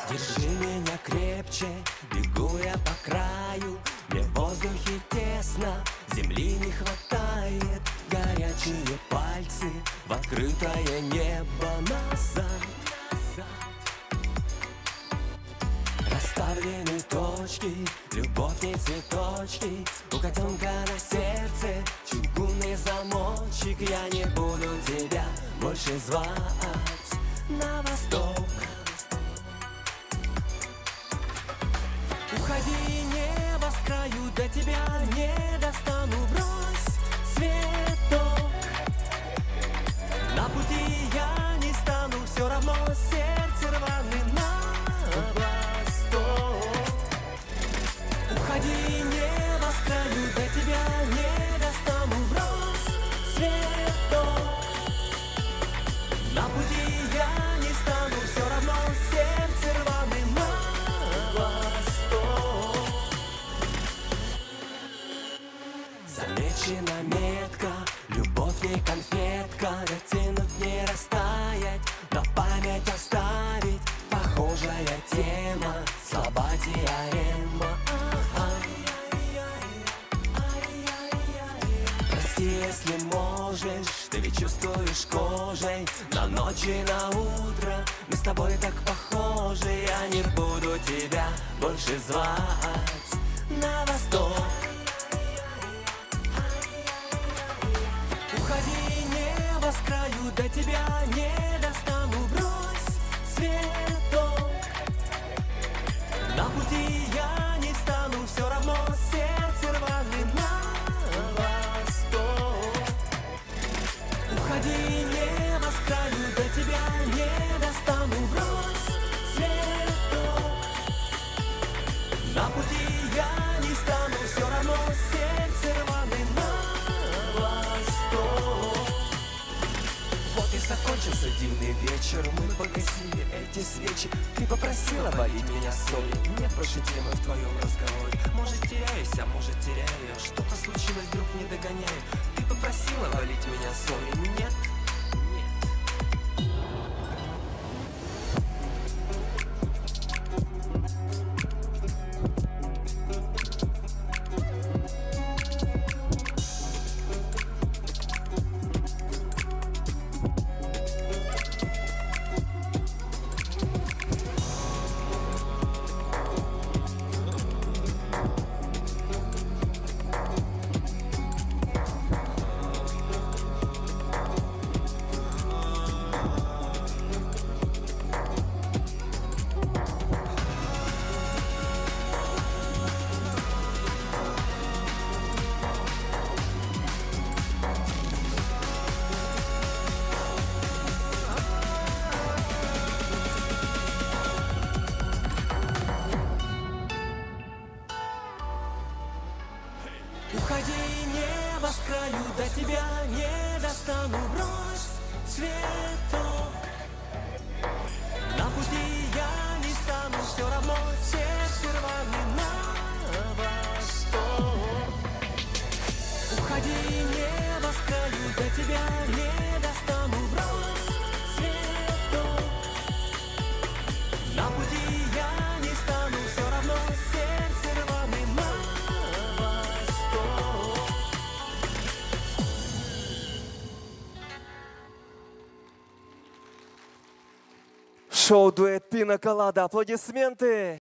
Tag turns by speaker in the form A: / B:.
A: Держи меня крепче, бегу я по краю. Мне в воздухе тесно, земли не хватает. Горячие пальцы в открытое небо назад. Расставлены точки, любовь не цветочки. У котенка на сердце чугунный замочек. Я не буду тебя больше звать на восток. Уходи, небо с краю, до тебя не достану. Брось цветок. На пути я не стану, все равно сердце рваным на восток. Уходи, небо с краю, до тебя не достану. Брось цветок. На пути я не стану, все равно сердце рваным на восток. Замечена метка, любовь не конфетка. Дотянуть не растаять, на память оставить. Похожая тема, слаба теорема. Прости, если можешь, ты ведь чувствуешь кожей. На ночь и на утро мы с тобой так похожи. Я не буду тебя больше звать на восток. Уходи, небо с краю, до тебя не достану. Брось цветок. На пути я не стану, все равно сердце рваным на восток. Уходи, небо с краю, до тебя не достану. Брось цветок. На пути я не стану, все равно сердце рваным на восток. Вот и закончился дивный вечер, мы погасили эти свечи. Ты попросила валить меня солью, нет больше темы в твоем разговоре. Может теряюсь, а может теряю я. Что-то случилось, вдруг не догоняю. Ты попросила валить меня солью, нет? Уходи, небо с краю, до тебя не достану. Брось цветок. На пути я не стану, все равно сердце рваным на восток. Уходи, небо с краю, до тебя не достану. Брось цветок. На пути я не стану, все равно сердце рваным на восток. Шоу-дуэт «Пина Колада». Аплодисменты!